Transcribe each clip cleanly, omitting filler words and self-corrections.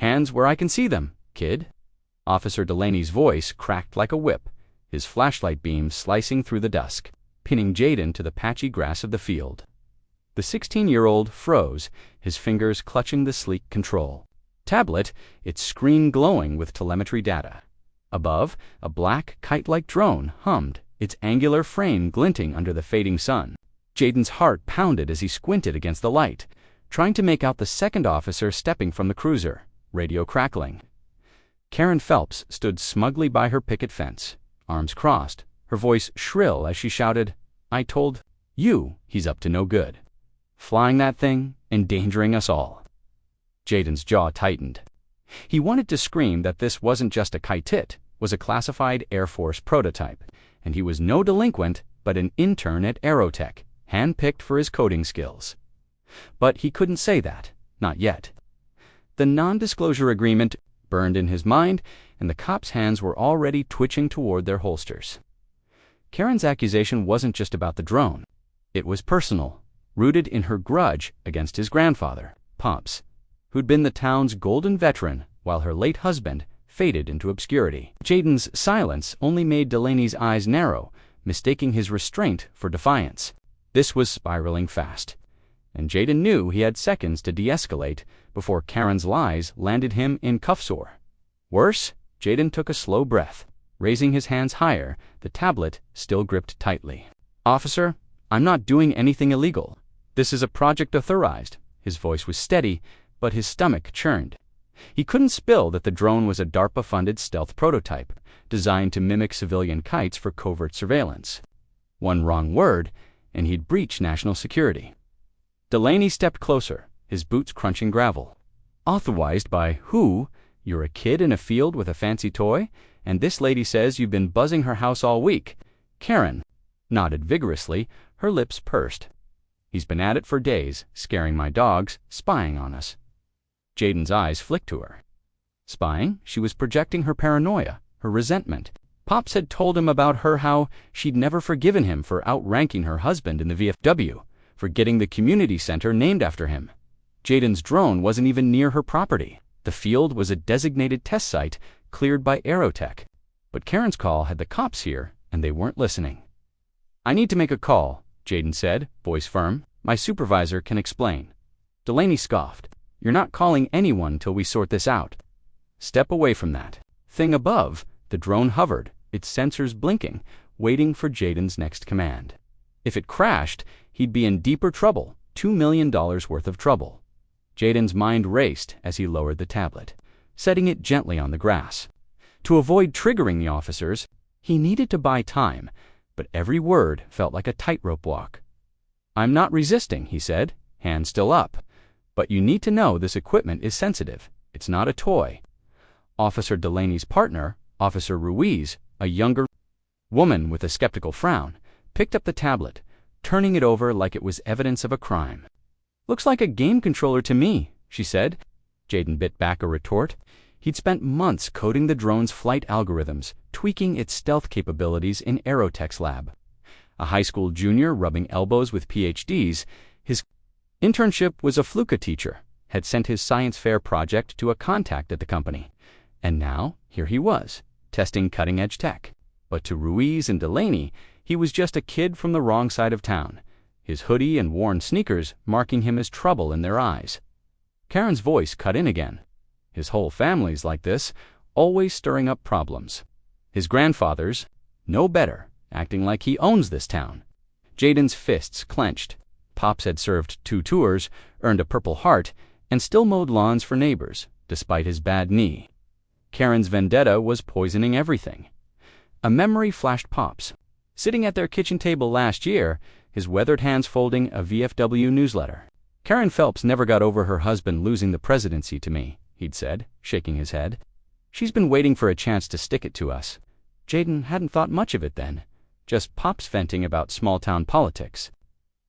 hands where I can see them, kid." Officer Delaney's voice cracked like a whip, his flashlight beam slicing through the dusk, pinning Jaden to the patchy grass of the field. The 16-year-old froze, his fingers clutching the sleek control tablet, its screen glowing with telemetry data. Above, a black, kite-like drone hummed, its angular frame glinting under the fading sun. Jaden's heart pounded as he squinted against the light, trying to make out the second officer stepping from the cruiser, radio crackling. Karen Phelps stood smugly by her picket fence, arms crossed, her voice shrill as she shouted, "I told you he's up to no good. Flying that thing, endangering us all." Jaden's jaw tightened. He wanted to scream that this wasn't just a Kite, was a classified Air Force prototype, and he was no delinquent but an intern at AeroTech, hand-picked for his coding skills. But he couldn't say that, not yet. The non-disclosure agreement burned in his mind, and the cops' hands were already twitching toward their holsters. Karen's accusation wasn't just about the drone. It was personal, rooted in her grudge against his grandfather, Pops, who'd been the town's golden veteran while her late husband faded into obscurity. Jaden's silence only made Delaney's eyes narrow, mistaking his restraint for defiance. This was spiraling fast, and Jaden knew he had seconds to de-escalate before Karen's lies landed him in cuff sore. Worse, Jaden took a slow breath, raising his hands higher, the tablet still gripped tightly. "Officer, I'm not doing anything illegal. This is a project authorized." His voice was steady, but his stomach churned. He couldn't spill that the drone was a DARPA-funded stealth prototype, designed to mimic civilian kites for covert surveillance. One wrong word, and he'd breach national security. Delaney stepped closer, his boots crunching gravel. "Authorized by who? You're a kid in a field with a fancy toy, and this lady says you've been buzzing her house all week." Karen nodded vigorously, her lips pursed. "He's been at it for days, scaring my dogs, spying on us." Jaden's eyes flicked to her. Spying? She was projecting her paranoia, her resentment. Pops had told him about her how she'd never forgiven him for outranking her husband in the VFW, for getting the community center named after him. Jaden's drone wasn't even near her property. The field was a designated test site cleared by AeroTech. But Karen's call had the cops here, and they weren't listening. "I need to make a call," Jaden said, voice firm. "My supervisor can explain." Delaney scoffed. "You're not calling anyone till we sort this out." "Step away from that." Thing above, the drone hovered, its sensors blinking, waiting for Jaden's next command. If it crashed, he'd be in deeper trouble, $2 million worth of trouble. Jaden's mind raced as he lowered the tablet, setting it gently on the grass. To avoid triggering the officers, he needed to buy time, but every word felt like a tightrope walk. "I'm not resisting," he said, hand still up. "But you need to know this equipment is sensitive. It's not a toy." Officer Delaney's partner, Officer Ruiz, a younger woman with a skeptical frown, picked up the tablet, turning it over like it was evidence of a crime. "Looks like a game controller to me," she said. Jaden bit back a retort. He'd spent months coding the drone's flight algorithms, tweaking its stealth capabilities in AeroTech's lab. A high school junior rubbing elbows with PhDs, his internship was a Fluka teacher, had sent his science fair project to a contact at the company. And now, here he was, testing cutting-edge tech. But to Ruiz and Delaney, he was just a kid from the wrong side of town, his hoodie and worn sneakers marking him as trouble in their eyes. Karen's voice cut in again. "His whole family's like this, always stirring up problems. His grandfather's no better, acting like he owns this town." Jaden's fists clenched. Pops had served 2 tours, earned a Purple Heart, and still mowed lawns for neighbors, despite his bad knee. Karen's vendetta was poisoning everything. A memory flashed Pops. Sitting at their kitchen table last year, his weathered hands folding a VFW newsletter. "Karen Phelps never got over her husband losing the presidency to me," he'd said, shaking his head. "She's been waiting for a chance to stick it to us." Jaden hadn't thought much of it then, just Pops venting about small-town politics.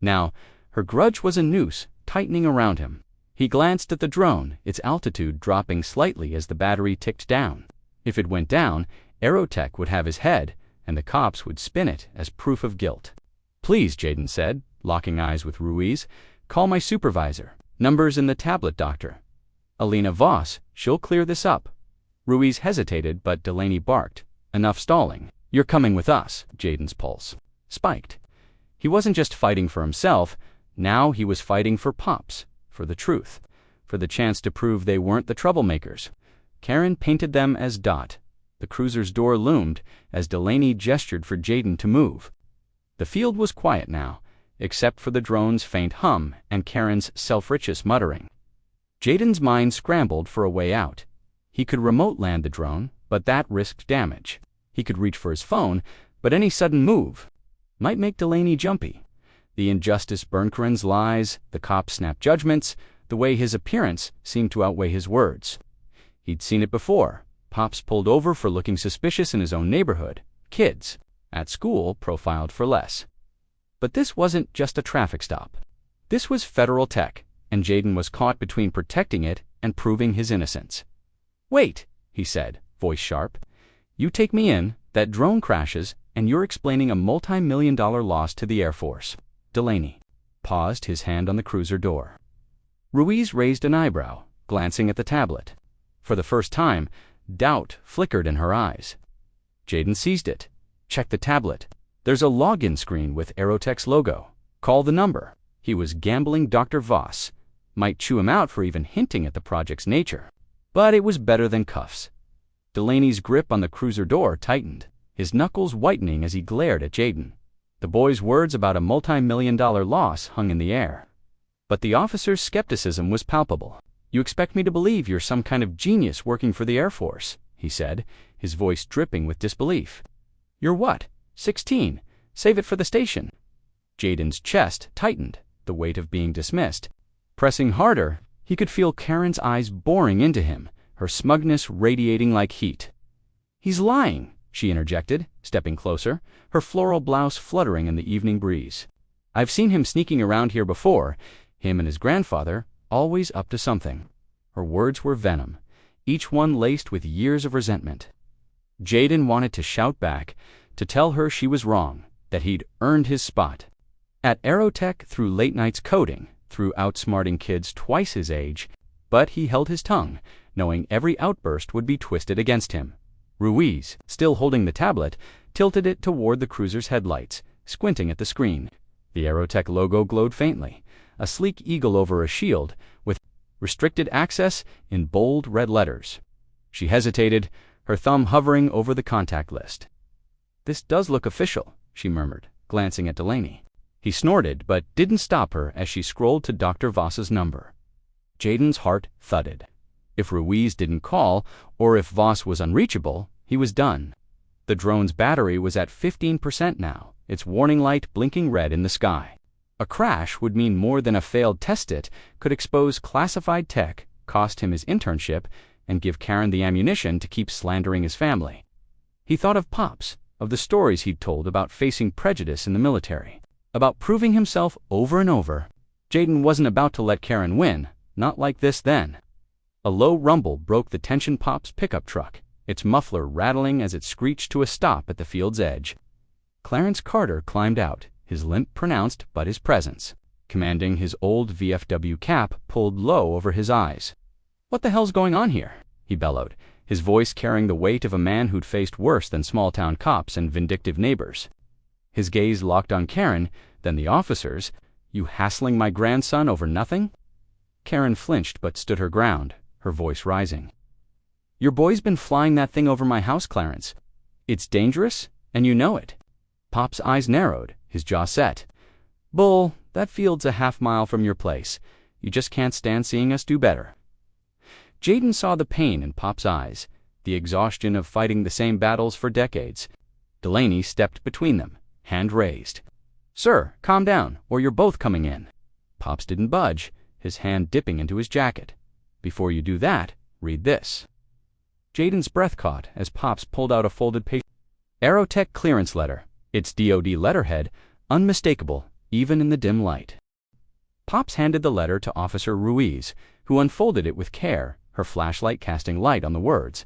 Now, her grudge was a noose tightening around him. He glanced at the drone, its altitude dropping slightly as the battery ticked down. If it went down, AeroTech would have his head, and the cops would spin it as proof of guilt. "Please," Jaden said, locking eyes with Ruiz, "call my supervisor. Number's in the tablet, doctor." Alina Voss, she'll clear this up. Ruiz hesitated, but Delaney barked. Enough stalling. You're coming with us. Jaden's pulse spiked. He wasn't just fighting for himself, now he was fighting for Pops, for the truth, for the chance to prove they weren't the troublemakers. Karen painted them as Dot. The cruiser's door loomed as Delaney gestured for Jaden to move. The field was quiet now, except for the drone's faint hum and Karen's self-righteous muttering. Jaden's mind scrambled for a way out. He could remote land the drone, but that risked damage. He could reach for his phone, but any sudden move might make Delaney jumpy. The injustice burned Karen's lies, the cop's snap judgments, the way his appearance seemed to outweigh his words. He'd seen it before. Pops pulled over for looking suspicious in his own neighborhood. Kids, at school, profiled for less. But this wasn't just a traffic stop. This was federal tech, and Jaden was caught between protecting it and proving his innocence. "Wait," he said, voice sharp. "You take me in, that drone crashes, and you're explaining a multi-million-dollar loss to the Air Force." Delaney paused, his hand on the cruiser door. Ruiz raised an eyebrow, glancing at the tablet. For the first time, doubt flickered in her eyes. Jaden seized it. "Check the tablet. There's a login screen with AeroTech's logo. Call the number." He was gambling Dr. Voss. Might chew him out for even hinting at the project's nature. But it was better than cuffs. Delaney's grip on the cruiser door tightened, his knuckles whitening as he glared at Jaden. The boy's words about a multi-million-dollar loss hung in the air. But the officer's skepticism was palpable. "You expect me to believe you're some kind of genius working for the Air Force," he said, his voice dripping with disbelief. "You're what? 16. Save it for the station." Jaden's chest tightened, the weight of being dismissed. Pressing harder, he could feel Karen's eyes boring into him, her smugness radiating like heat. "He's lying," she interjected, stepping closer, her floral blouse fluttering in the evening breeze. "I've seen him sneaking around here before, him and his grandfather, always up to something." Her words were venom, each one laced with years of resentment. Jaden wanted to shout back, to tell her she was wrong, that he'd earned his spot. At AeroTech, through late nights coding, through outsmarting kids twice his age, but he held his tongue, knowing every outburst would be twisted against him. Ruiz, still holding the tablet, tilted it toward the cruiser's headlights, squinting at the screen. The AeroTech logo glowed faintly, a sleek eagle over a shield, with "restricted access" in bold red letters. She hesitated, her thumb hovering over the contact list. "This does look official," she murmured, glancing at Delaney. He snorted, but didn't stop her as she scrolled to Dr. Voss's number. Jaden's heart thudded. If Ruiz didn't call, or if Voss was unreachable, he was done. The drone's battery was at 15% now, its warning light blinking red in the sky. A crash would mean more than a failed test. It could expose classified tech, cost him his internship, and give Karen the ammunition to keep slandering his family. He thought of Pops, of the stories he'd told about facing prejudice in the military, about proving himself over and over. Jaden wasn't about to let Karen win, not like this then. A low rumble broke the tension. Pop's pickup truck, its muffler rattling as it screeched to a stop at the field's edge. Clarence Carter climbed out, his limp pronounced but his presence, commanding, his old VFW cap pulled low over his eyes. "What the hell's going on here?" he bellowed, his voice carrying the weight of a man who'd faced worse than small-town cops and vindictive neighbors. His gaze locked on Karen, then the officers. "You hassling my grandson over nothing?" Karen flinched but stood her ground, her voice rising. "Your boy's been flying that thing over my house, Clarence. It's dangerous, and you know it." Pop's eyes narrowed, his jaw set. "Bull, that field's a half-mile from your place. You just can't stand seeing us do better." Jaden saw the pain in Pop's eyes, the exhaustion of fighting the same battles for decades. Delaney stepped between them, hand raised. "Sir, calm down, or you're both coming in." Pops didn't budge, his hand dipping into his jacket. "Before you do that, read this." Jaden's breath caught as Pops pulled out a folded page. AeroTech clearance letter, its DoD letterhead, unmistakable, even in the dim light. Pops handed the letter to Officer Ruiz, who unfolded it with care, her flashlight casting light on the words.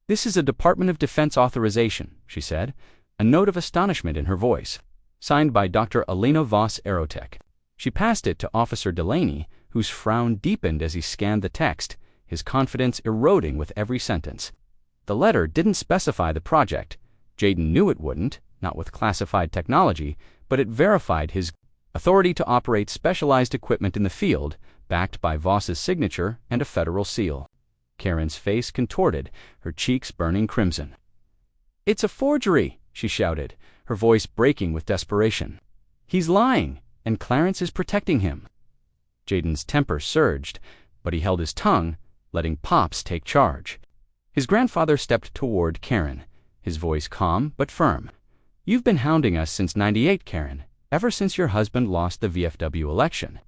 "This is a Department of Defense authorization," she said, a note of astonishment in her voice. "Signed by Dr. Alina Voss, AeroTech." She passed it to Officer Delaney, whose frown deepened as he scanned the text, his confidence eroding with every sentence. The letter didn't specify the project. Jaden knew it wouldn't, not with classified technology, but it verified his authority to operate specialized equipment in the field, backed by Voss's signature and a federal seal. Karen's face contorted, her cheeks burning crimson. "It's a forgery!" she shouted, her voice breaking with desperation. "He's lying, and Clarence is protecting him." Jaden's temper surged, but he held his tongue, letting Pops take charge. His grandfather stepped toward Karen, his voice calm but firm. "You've been hounding us since '98, Karen, ever since your husband lost the VFW election.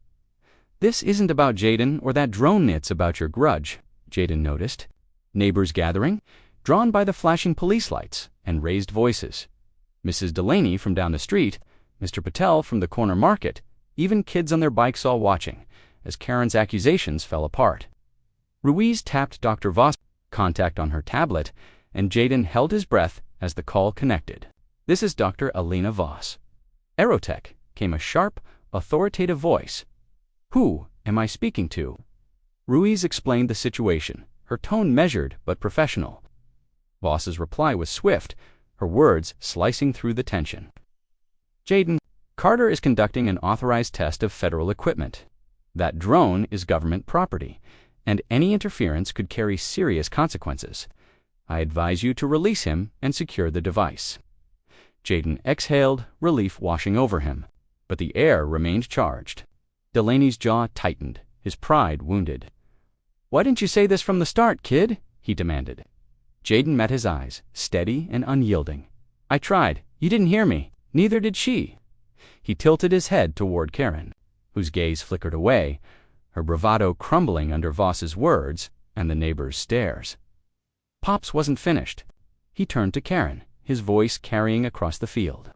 This isn't about Jaden or that drone nit's about your grudge," Jaden noticed. Neighbors gathering, drawn by the flashing police lights and raised voices. Mrs. Delaney from down the street, Mr. Patel from the corner market, even kids on their bikes all watching, as Karen's accusations fell apart. Ruiz tapped Dr. Voss' contact on her tablet, and Jaden held his breath as the call connected. "This is Dr. Alina Voss." "AeroTech," came a sharp, authoritative voice. "Who am I speaking to?" Ruiz explained the situation, her tone measured but professional. Voss's reply was swift, her words slicing through the tension. "Jaden, Carter is conducting an authorized test of federal equipment. That drone is government property, and any interference could carry serious consequences. I advise you to release him and secure the device." Jaden exhaled, relief washing over him, but the air remained charged. Delaney's jaw tightened, his pride wounded. "Why didn't you say this from the start, kid?" he demanded. Jaden met his eyes, steady and unyielding. "I tried. You didn't hear me. Neither did she." He tilted his head toward Karen, whose gaze flickered away, her bravado crumbling under Voss's words and the neighbors' stares. Pops wasn't finished. He turned to Karen, his voice carrying across the field.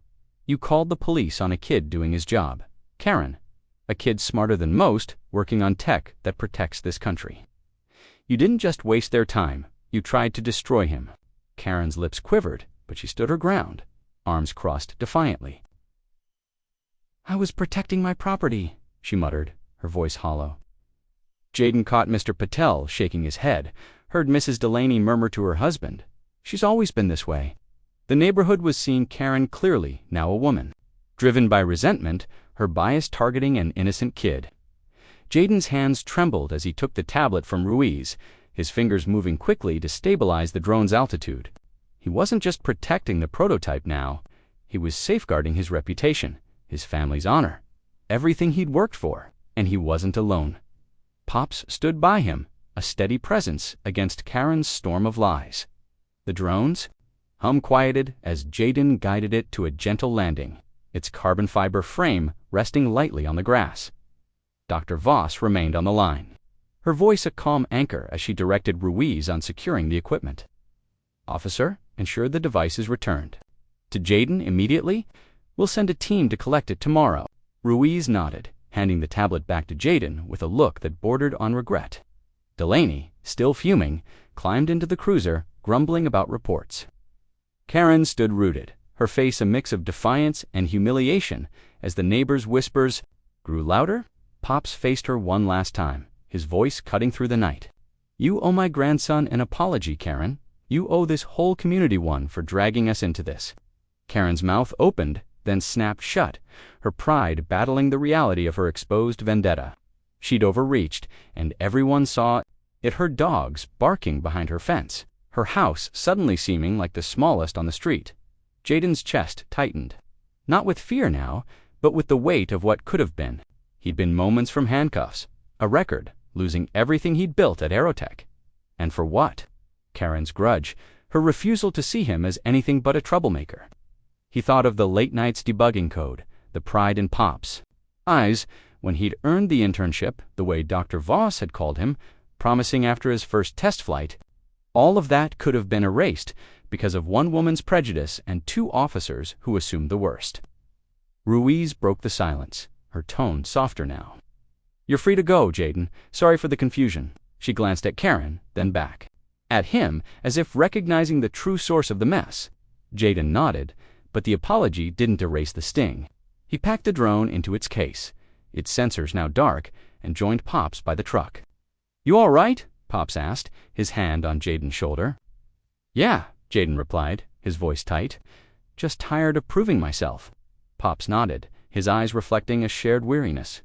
"You called the police on a kid doing his job. Karen, a kid smarter than most, working on tech that protects this country. You didn't just waste their time, you tried to destroy him." Karen's lips quivered, but she stood her ground, arms crossed defiantly. "I was protecting my property," she muttered, her voice hollow. Jaden caught Mr. Patel shaking his head, heard Mrs. Delaney murmur to her husband, "She's always been this way." The neighborhood was seeing Karen clearly, now a woman, driven by resentment, her bias targeting an innocent kid. Jaden's hands trembled as he took the tablet from Ruiz, his fingers moving quickly to stabilize the drone's altitude. He wasn't just protecting the prototype now, he was safeguarding his reputation, his family's honor, everything he'd worked for, and he wasn't alone. Pops stood by him, a steady presence against Karen's storm of lies. The drones? Hum quieted as Jaden guided it to a gentle landing, its carbon fiber frame resting lightly on the grass. Dr. Voss remained on the line, her voice a calm anchor as she directed Ruiz on securing the equipment. "Officer, ensure the device is returned. To Jaden immediately? We'll send a team to collect it tomorrow." Ruiz nodded, handing the tablet back to Jaden with a look that bordered on regret. Delaney, still fuming, climbed into the cruiser, grumbling about reports. Karen stood rooted, her face a mix of defiance and humiliation as the neighbors' whispers grew louder. Pops faced her one last time, his voice cutting through the night. "You owe my grandson an apology, Karen. You owe this whole community one for dragging us into this." Karen's mouth opened, then snapped shut, her pride battling the reality of her exposed vendetta. She'd overreached, and everyone saw it. Heard dogs barking behind her fence, her house suddenly seeming like the smallest on the street. Jaden's chest tightened, not with fear now, but with the weight of what could have been. He'd been moments from handcuffs, a record, losing everything he'd built at AeroTech. And for what? Karen's grudge, her refusal to see him as anything but a troublemaker. He thought of the late nights debugging code, the pride in Pops' eyes when he'd earned the internship, the way Dr. Voss had called him, promising after his first test flight. All of that could have been erased because of one woman's prejudice and two officers who assumed the worst. Ruiz broke the silence, her tone softer now. "You're free to go, Jaden. Sorry for the confusion." She glanced at Karen, then back at him, as if recognizing the true source of the mess. Jaden nodded, but the apology didn't erase the sting. He packed the drone into its case, its sensors now dark, and joined Pops by the truck. "You all right?" Pops asked, his hand on Jaden's shoulder. Yeah, Jaden replied, his voice tight. Just tired of proving myself. Pops nodded, his eyes reflecting a shared weariness.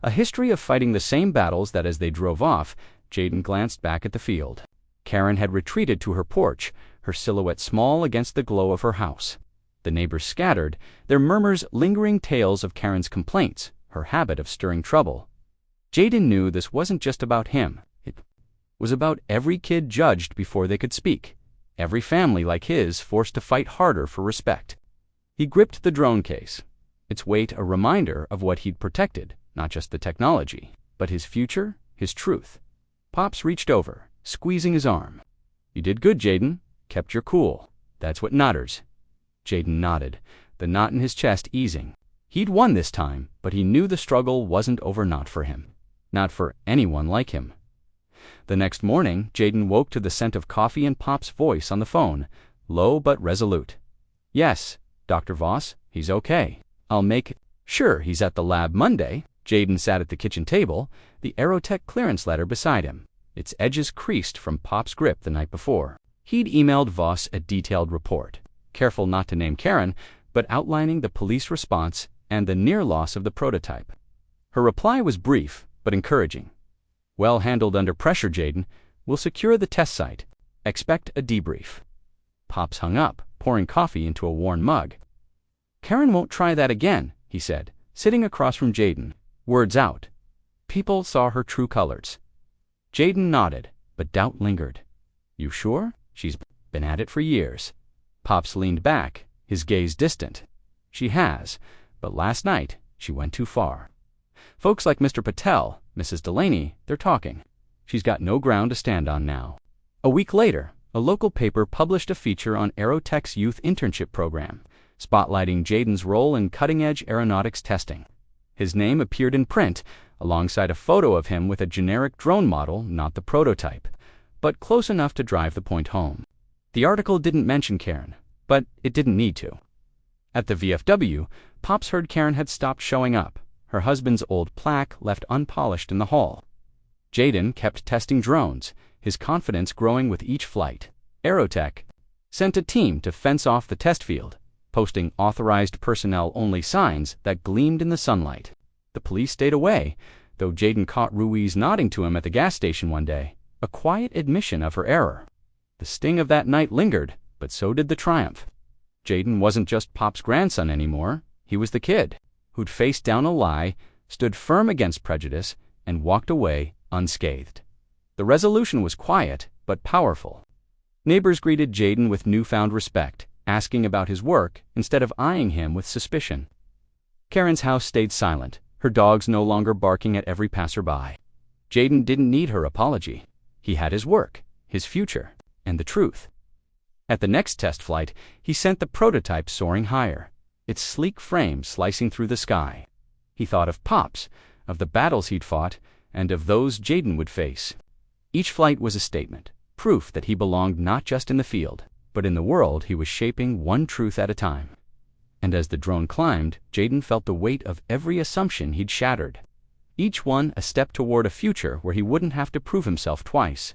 A history of fighting the same battles that as they drove off, Jaden glanced back at the field. Karen had retreated to her porch, her silhouette small against the glow of her house. The neighbors scattered, their murmurs lingering tales of Karen's complaints, her habit of stirring trouble. Jaden knew this wasn't just about him. It was about every kid judged before they could speak, every family like his forced to fight harder for respect. He gripped the drone case, its weight a reminder of what he'd protected, not just the technology, but his future, his truth. Pops reached over, squeezing his arm. You did good, Jaden. Kept your cool. That's what matters. Jaden nodded, the knot in his chest easing. He'd won this time, but he knew the struggle wasn't over, not for him. Not for anyone like him. The next morning, Jaden woke to the scent of coffee and Pop's voice on the phone, low but resolute. Yes, Dr. Voss, he's okay. I'll make sure he's at the lab Monday. Jaden sat at the kitchen table, the AeroTech clearance letter beside him, its edges creased from Pop's grip the night before. He'd emailed Voss a detailed report, careful not to name Karen, but outlining the police response and the near loss of the prototype. Her reply was brief, but encouraging. Well handled under pressure, Jaden. We'll secure the test site. Expect a debrief. Pops hung up, pouring coffee into a worn mug. Karen won't try that again, he said, sitting across from Jaden, words out. People saw her true colors. Jaden nodded, but doubt lingered. You sure? She's been at it for years. Pops leaned back, his gaze distant. She has, but last night she went too far. Folks like Mr. Patel, Mrs. Delaney, they're talking. She's got no ground to stand on now. A week later, a local paper published a feature on AeroTech's youth internship program, spotlighting Jaden's role in cutting-edge aeronautics testing. His name appeared in print, alongside a photo of him with a generic drone model, not the prototype, but close enough to drive the point home. The article didn't mention Karen, but it didn't need to. At the VFW, Pops heard Karen had stopped showing up, her husband's old plaque left unpolished in the hall. Jaden kept testing drones, his confidence growing with each flight. AeroTech sent a team to fence off the test field, posting authorized personnel-only signs that gleamed in the sunlight. The police stayed away, though Jaden caught Ruiz nodding to him at the gas station one day, a quiet admission of her error. The sting of that night lingered, but so did the triumph. Jaden wasn't just Pop's grandson anymore. He was the kid who'd faced down a lie, stood firm against prejudice, and walked away unscathed. The resolution was quiet, but powerful. Neighbors greeted Jaden with newfound respect, asking about his work instead of eyeing him with suspicion. Karen's house stayed silent, her dogs no longer barking at every passerby. Jaden didn't need her apology. He had his work, his future, and the truth. At the next test flight, he sent the prototype soaring higher, its sleek frame slicing through the sky. He thought of Pops, of the battles he'd fought, and of those Jaden would face. Each flight was a statement, proof that he belonged not just in the field, but in the world he was shaping one truth at a time. And as the drone climbed, Jaden felt the weight of every assumption he'd shattered. Each one a step toward a future where he wouldn't have to prove himself twice.